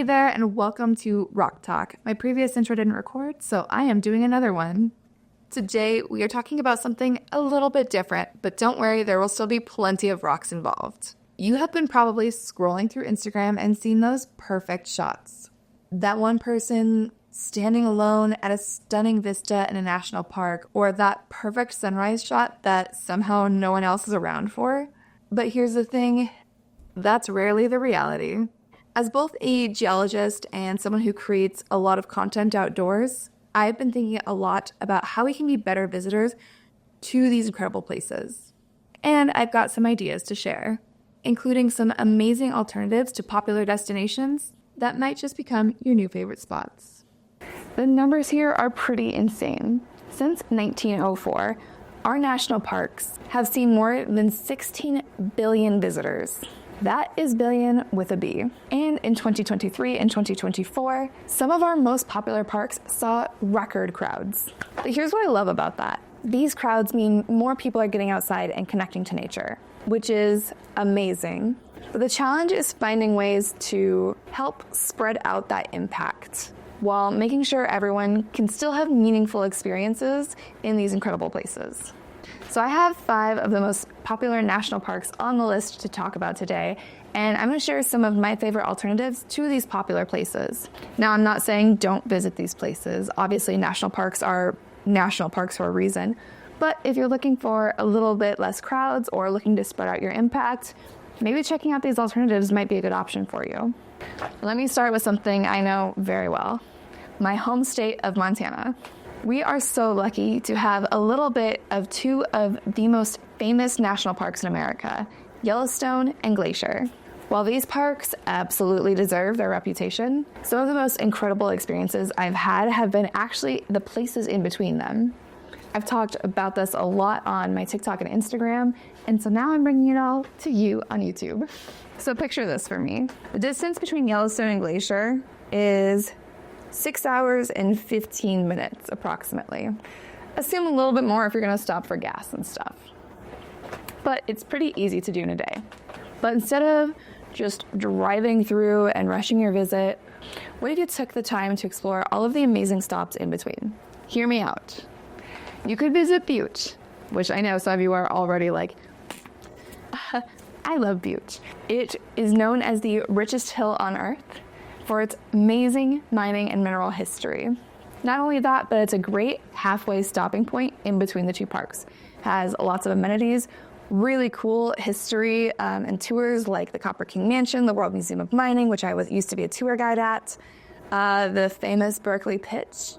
Hey there, and welcome to Rock Talk. My previous intro didn't record, so I am doing another one. Today, we are talking about something a little bit different, but don't worry, there will still be plenty of rocks involved. You have been probably scrolling through Instagram and seen those perfect shots. That one person standing alone at a stunning vista in a national park, or that perfect sunrise shot that somehow no one else is around for. But here's the thing, that's rarely the reality. As both a geologist and someone who creates a lot of content outdoors, I've been thinking a lot about how we can be better visitors to these incredible places. And I've got some ideas to share, including some amazing alternatives to popular destinations that might just become your new favorite spots. The numbers here are pretty insane. Since 1904, our national parks have seen more than 16 billion visitors. That is billion with a B. And in 2023 and 2024, some of our most popular parks saw record crowds. But here's what I love about that. These crowds mean more people are getting outside and connecting to nature, which is amazing. But the challenge is finding ways to help spread out that impact while making sure everyone can still have meaningful experiences in these incredible places. So I have 5 of the most popular national parks on the list to talk about today, and I'm going to share some of my favorite alternatives to these popular places. Now, I'm not saying don't visit these places. Obviously, national parks are national parks for a reason, but if you're looking for a little bit less crowds or looking to spread out your impact, maybe checking out these alternatives might be a good option for you. Let me start with something I know very well, my home state of Montana. We are so lucky to have a little bit of 2 of the most famous national parks in America, Yellowstone and Glacier. While these parks absolutely deserve their reputation, some of the most incredible experiences I've had have been actually the places in between them. I've talked about this a lot on my TikTok and Instagram, and so now I'm bringing it all to you on YouTube. So picture this for me. The distance between Yellowstone and Glacier is 6 hours and 15 minutes approximately. Assume a little bit more if you're gonna stop for gas and stuff. But it's pretty easy to do in a day. But instead of just driving through and rushing your visit, what if you took the time to explore all of the amazing stops in between? Hear me out. You could visit Butte, which I know some of you are already like, I love Butte. It is known as the richest hill on earth for its amazing mining and mineral history. Not only that, but it's a great halfway stopping point in between the 2 parks. It has lots of amenities, really cool history and tours like the Copper King Mansion, the World Museum of Mining, which I used to be a tour guide at, the famous Berkeley Pitch.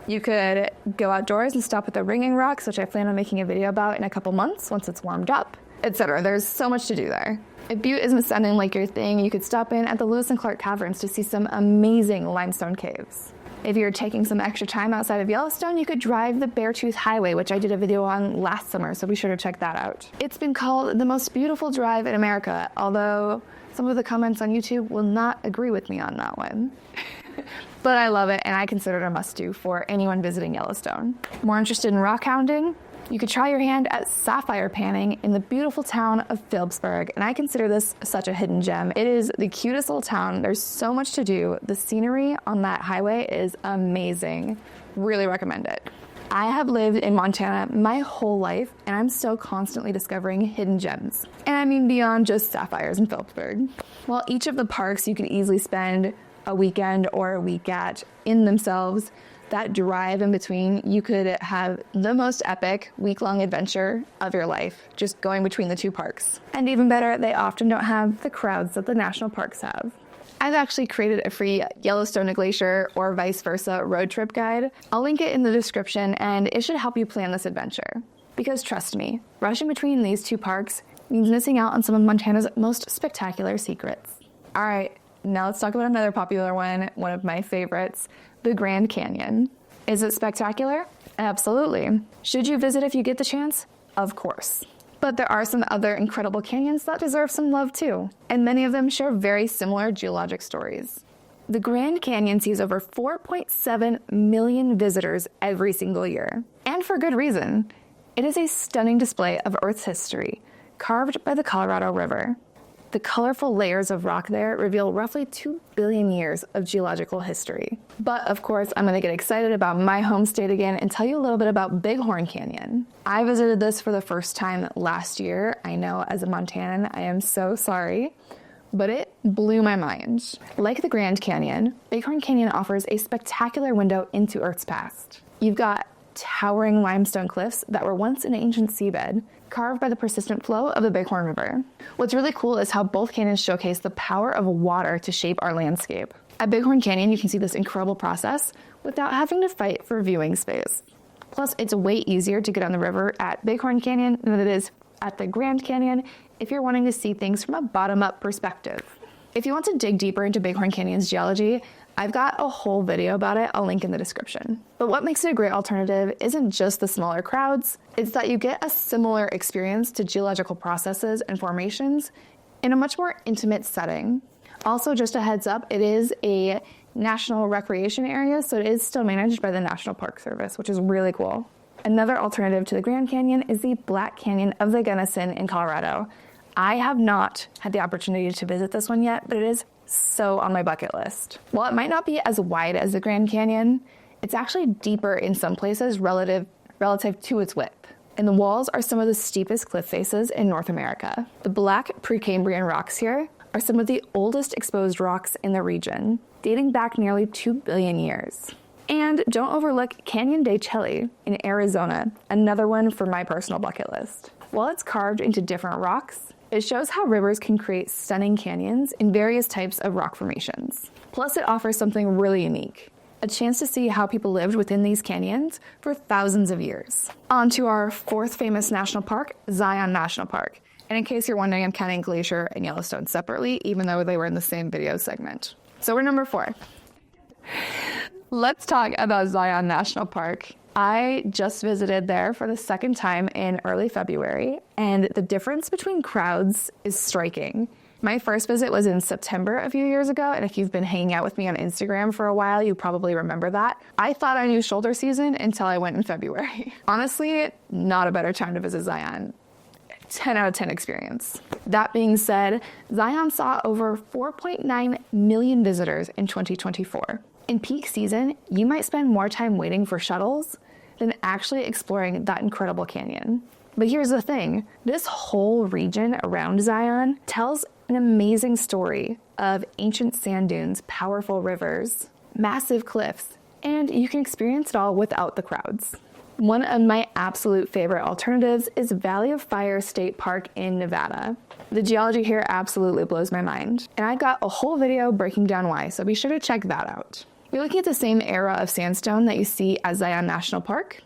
You could go outdoors and stop at the Ringing Rocks, which I plan on making a video about in a couple months once it's warmed up, etc. There's so much to do there. If Butte isn't sounding like your thing, you could stop in at the Lewis and Clark Caverns to see some amazing limestone caves. If you're taking some extra time outside of Yellowstone, you could drive the Beartooth Highway, which I did a video on last summer, so be sure to check that out. It's been called the most beautiful drive in America, although some of the comments on YouTube will not agree with me on that one. But I love it, and I consider it a must-do for anyone visiting Yellowstone. More interested in rock hounding? You could try your hand at sapphire panning in the beautiful town of Phillipsburg, and I consider this such a hidden gem. It is the cutest little town. There's so much to do. The scenery on that highway is amazing. Really recommend it. I have lived in Montana my whole life, and I'm still constantly discovering hidden gems. And I mean beyond just sapphires in Phillipsburg. While each of the parks you could easily spend a weekend or a week at in themselves, that drive in between, you could have the most epic week-long adventure of your life, just going between the 2 parks. And even better, they often don't have the crowds that the national parks have. I've actually created a free Yellowstone to Glacier or vice versa road trip guide. I'll link it in the description, and it should help you plan this adventure. Because trust me, rushing between these 2 parks means missing out on some of Montana's most spectacular secrets. All right, now let's talk about another popular one of my favorites, the Grand Canyon. Is it spectacular? Absolutely. Should you visit if you get the chance? Of course. But there are some other incredible canyons that deserve some love too, and many of them share very similar geologic stories. The Grand Canyon sees over 4.7 million visitors every single year, and for good reason. It is a stunning display of Earth's history, carved by the Colorado River. The colorful layers of rock there reveal roughly 2 billion years of geological history. But of course, I'm gonna get excited about my home state again and tell you a little bit about Bighorn Canyon. I visited this for the first time last year. I know, as a Montanan, I am so sorry, but it blew my mind. Like the Grand Canyon, Bighorn Canyon offers a spectacular window into Earth's past. You've got towering limestone cliffs that were once an ancient seabed, carved by the persistent flow of the Bighorn River. What's really cool is how both canyons showcase the power of water to shape our landscape. At Bighorn Canyon, you can see this incredible process without having to fight for viewing space. Plus, it's way easier to get on the river at Bighorn Canyon than it is at the Grand Canyon if you're wanting to see things from a bottom-up perspective. If you want to dig deeper into Bighorn Canyon's geology, I've got a whole video about it. I'll link in the description. But what makes it a great alternative isn't just the smaller crowds, it's that you get a similar experience to geological processes and formations in a much more intimate setting. Also, just a heads up, it is a national recreation area, so it is still managed by the National Park Service, which is really cool. Another alternative to the Grand Canyon is the Black Canyon of the Gunnison in Colorado. I have not had the opportunity to visit this one yet, but it is so on my bucket list. While it might not be as wide as the Grand Canyon, it's actually deeper in some places relative to its width. And the walls are some of the steepest cliff faces in North America. The black Precambrian rocks here are some of the oldest exposed rocks in the region, dating back nearly 2 billion years. And don't overlook Canyon de Chelly in Arizona, another one for my personal bucket list. While it's carved into different rocks, it shows how rivers can create stunning canyons in various types of rock formations. Plus, it offers something really unique, a chance to see how people lived within these canyons for thousands of years. On to our fourth famous national park, Zion National Park. And in case you're wondering, I'm counting Glacier and Yellowstone separately, even though they were in the same video segment. So we're number 4. Let's talk about Zion National Park. I just visited there for the second time in early February, and the difference between crowds is striking. My first visit was in September a few years ago, and if you've been hanging out with me on Instagram for a while, you probably remember that. I thought I knew shoulder season until I went in February. Honestly, not a better time to visit Zion. 10 out of 10 experience. That being said, Zion saw over 4.9 million visitors in 2024. In peak season, you might spend more time waiting for shuttles than actually exploring that incredible canyon. But here's the thing, this whole region around Zion tells an amazing story of ancient sand dunes, powerful rivers, massive cliffs, and you can experience it all without the crowds. One of my absolute favorite alternatives is Valley of Fire State Park in Nevada. The geology here absolutely blows my mind, and I got a whole video breaking down why, so be sure to check that out. You're looking at the same era of sandstone that you see at Zion National Park,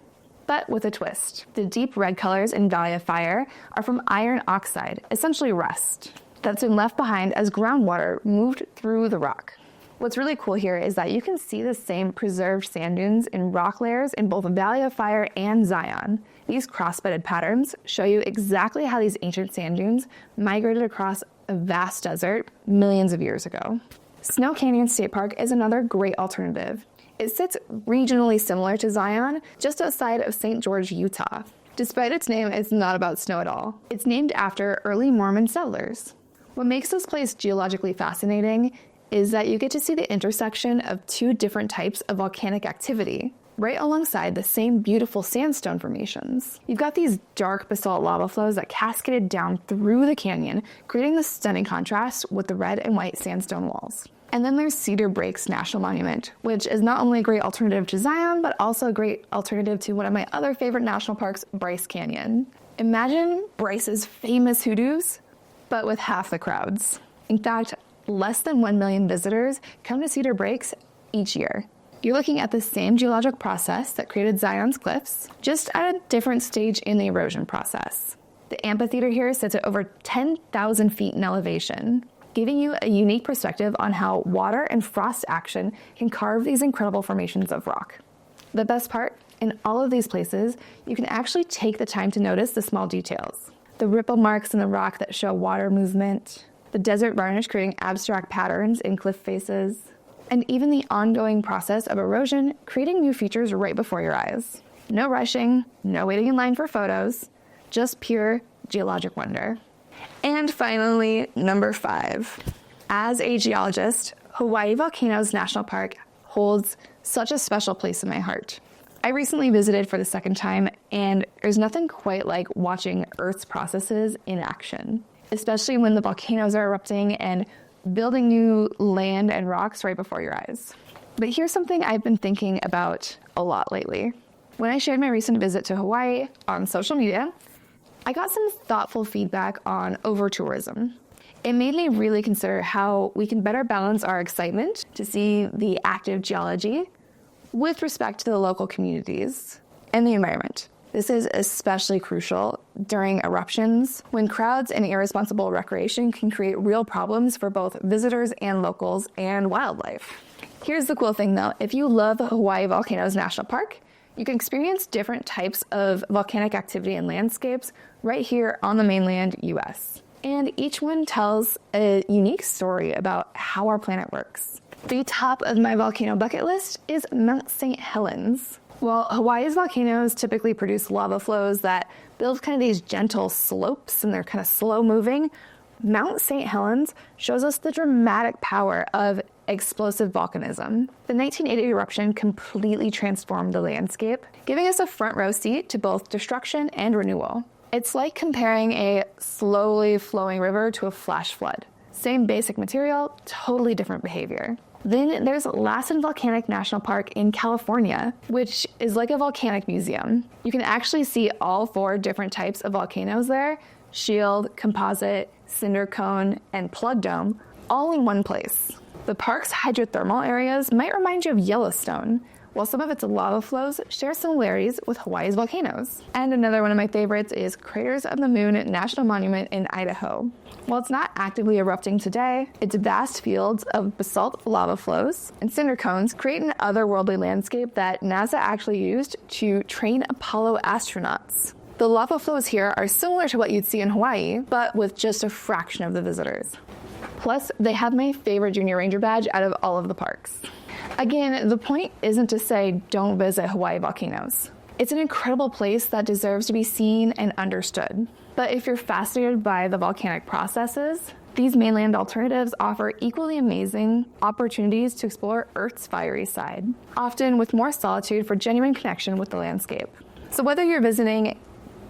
but with a twist. The deep red colors in Valley of Fire are from iron oxide, essentially rust, that's been left behind as groundwater moved through the rock. What's really cool here is that you can see the same preserved sand dunes in rock layers in both Valley of Fire and Zion. These cross-bedded patterns show you exactly how these ancient sand dunes migrated across a vast desert millions of years ago. Snow Canyon State Park is another great alternative. It sits regionally similar to Zion, just outside of St. George, Utah. Despite its name, it's not about snow at all. It's named after early Mormon settlers. What makes this place geologically fascinating is that you get to see the intersection of 2 different types of volcanic activity, right alongside the same beautiful sandstone formations. You've got these dark basalt lava flows that cascaded down through the canyon, creating this stunning contrast with the red and white sandstone walls. And then there's Cedar Breaks National Monument, which is not only a great alternative to Zion, but also a great alternative to one of my other favorite national parks, Bryce Canyon. Imagine Bryce's famous hoodoos, but with half the crowds. In fact, less than 1 million visitors come to Cedar Breaks each year. You're looking at the same geologic process that created Zion's cliffs, just at a different stage in the erosion process. The amphitheater here sits at over 10,000 feet in elevation, giving you a unique perspective on how water and frost action can carve these incredible formations of rock. The best part, in all of these places, you can actually take the time to notice the small details. The ripple marks in the rock that show water movement, the desert varnish creating abstract patterns in cliff faces, and even the ongoing process of erosion creating new features right before your eyes. No rushing, no waiting in line for photos, just pure geologic wonder. And finally, number 5. As a geologist, Hawaii Volcanoes National Park holds such a special place in my heart. I recently visited for the second time, and there's nothing quite like watching Earth's processes in action, especially when the volcanoes are erupting and building new land and rocks right before your eyes. But here's something I've been thinking about a lot lately. When I shared my recent visit to Hawaii on social media, I got some thoughtful feedback on overtourism. It made me really consider how we can better balance our excitement to see the active geology with respect to the local communities and the environment. This is especially crucial during eruptions, when crowds and irresponsible recreation can create real problems for both visitors and locals and wildlife. Here's the cool thing though, if you love Hawaii Volcanoes National Park, you can experience different types of volcanic activity and landscapes right here on the mainland US. And each one tells a unique story about how our planet works. The top of my volcano bucket list is Mount St. Helens. While Hawaii's volcanoes typically produce lava flows that build kind of these gentle slopes and they're kind of slow moving, Mount St. Helens shows us the dramatic power of explosive volcanism. The 1980 eruption completely transformed the landscape, giving us a front row seat to both destruction and renewal. It's like comparing a slowly flowing river to a flash flood. Same basic material, totally different behavior. Then there's Lassen Volcanic National Park in California, which is like a volcanic museum. You can actually see all 4 different types of volcanoes there: shield, composite, cinder cone, and plug dome, all in one place. The park's hydrothermal areas might remind you of Yellowstone, while some of its lava flows share similarities with Hawaii's volcanoes. And another one of my favorites is Craters of the Moon National Monument in Idaho. While it's not actively erupting today, its vast fields of basalt lava flows and cinder cones create an otherworldly landscape that NASA actually used to train Apollo astronauts. The lava flows here are similar to what you'd see in Hawaii, but with just a fraction of the visitors. Plus, they have my favorite junior ranger badge out of all of the parks. Again, the point isn't to say don't visit Hawaii volcanoes. It's an incredible place that deserves to be seen and understood. But if you're fascinated by the volcanic processes, these mainland alternatives offer equally amazing opportunities to explore Earth's fiery side, often with more solitude for genuine connection with the landscape. So whether you're visiting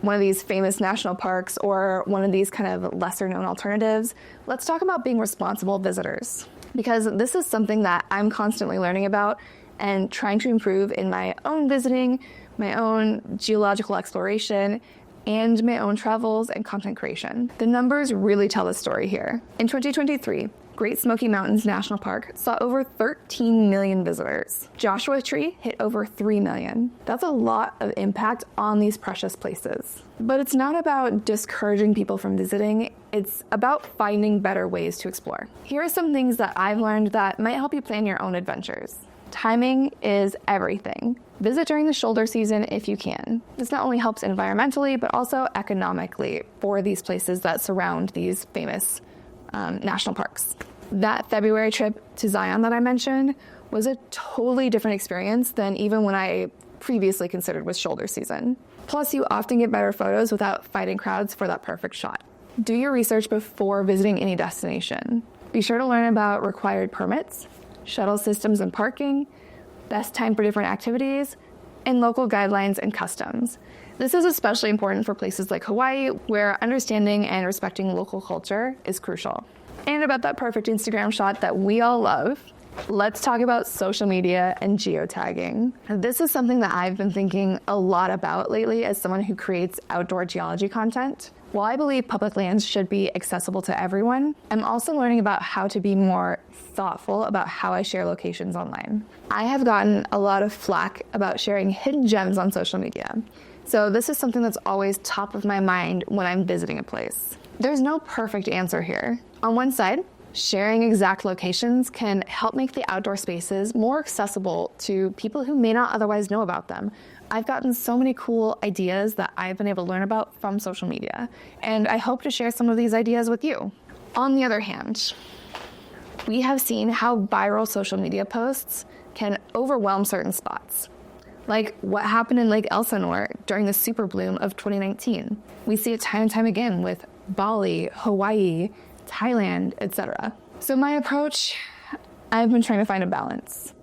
one of these famous national parks or one of these kind of lesser known alternatives, let's talk about being responsible visitors. Because this is something that I'm constantly learning about and trying to improve in my own visiting, my own geological exploration, and my own travels and content creation. The numbers really tell the story here. In 2023, Great Smoky Mountains National Park saw over 13 million visitors. Joshua Tree hit over 3 million. That's a lot of impact on these precious places. But it's not about discouraging people from visiting, it's about finding better ways to explore. Here are some things that I've learned that might help you plan your own adventures. Timing is everything. Visit during the shoulder season if you can. This not only helps environmentally, but also economically for these places that surround these famous national parks. That February trip to Zion that I mentioned was a totally different experience than even when I previously considered was shoulder season. Plus, you often get better photos without fighting crowds for that perfect shot. Do your research before visiting any destination. Be sure to learn about required permits, shuttle systems and parking, best time for different activities, and local guidelines and customs. This is especially important for places like Hawaii, where understanding and respecting local culture is crucial. And about that perfect Instagram shot that we all love, let's talk about social media and geotagging. This is something that I've been thinking a lot about lately as someone who creates outdoor geology content. While I believe public lands should be accessible to everyone, I'm also learning about how to be more thoughtful about how I share locations online. I have gotten a lot of flack about sharing hidden gems on social media. So this is something that's always top of my mind when I'm visiting a place. There's no perfect answer here. On one side, sharing exact locations can help make the outdoor spaces more accessible to people who may not otherwise know about them. I've gotten so many cool ideas that I've been able to learn about from social media, and I hope to share some of these ideas with you. On the other hand, we have seen how viral social media posts can overwhelm certain spots, like what happened in Lake Elsinore during the super bloom of 2019. We see it time and time again with Bali, Hawaii, Thailand, etc. So my approach, I've been trying to find a balance.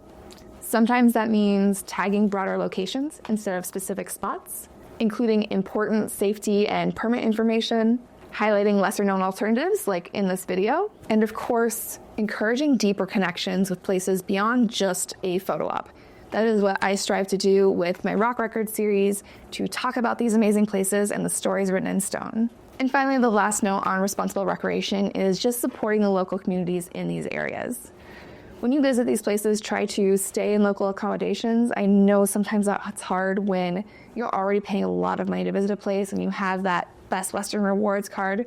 Sometimes that means tagging broader locations instead of specific spots, including important safety and permit information, highlighting lesser-known alternatives like in this video, and of course, encouraging deeper connections with places beyond just a photo op. That is what I strive to do with my Rock Record series, to talk about these amazing places and the stories written in stone. And finally, the last note on responsible recreation is just supporting the local communities in these areas. When you visit these places, try to stay in local accommodations. I know sometimes that's hard when you're already paying a lot of money to visit a place and you have that Best Western Rewards card,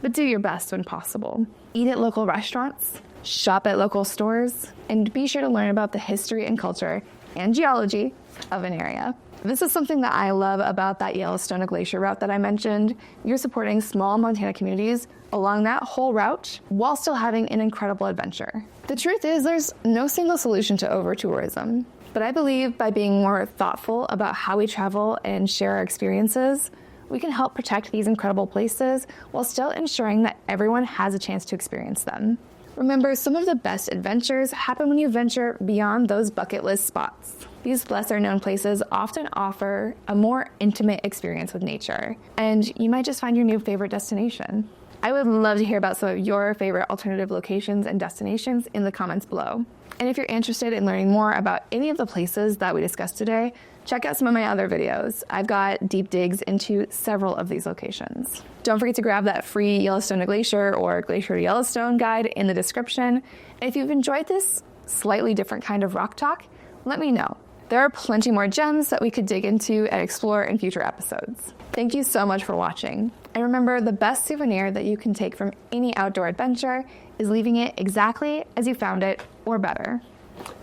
but do your best when possible. Eat at local restaurants, shop at local stores, and be sure to learn about the history and culture and geology of an area. This is something that I love about that Yellowstone and Glacier route that I mentioned. You're supporting small Montana communities along that whole route while still having an incredible adventure. The truth is, there's no single solution to overtourism, but I believe by being more thoughtful about how we travel and share our experiences, we can help protect these incredible places while still ensuring that everyone has a chance to experience them. Remember, some of the best adventures happen when you venture beyond those bucket list spots. These lesser-known places often offer a more intimate experience with nature, and you might just find your new favorite destination. I would love to hear about some of your favorite alternative locations and destinations in the comments below. And if you're interested in learning more about any of the places that we discussed today, check out some of my other videos. I've got deep digs into several of these locations. Don't forget to grab that free Yellowstone to Glacier or Glacier to Yellowstone guide in the description. And if you've enjoyed this slightly different kind of rock talk, let me know. There are plenty more gems that we could dig into and explore in future episodes. Thank you so much for watching. And remember, the best souvenir that you can take from any outdoor adventure is leaving it exactly as you found it or better.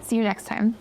See you next time.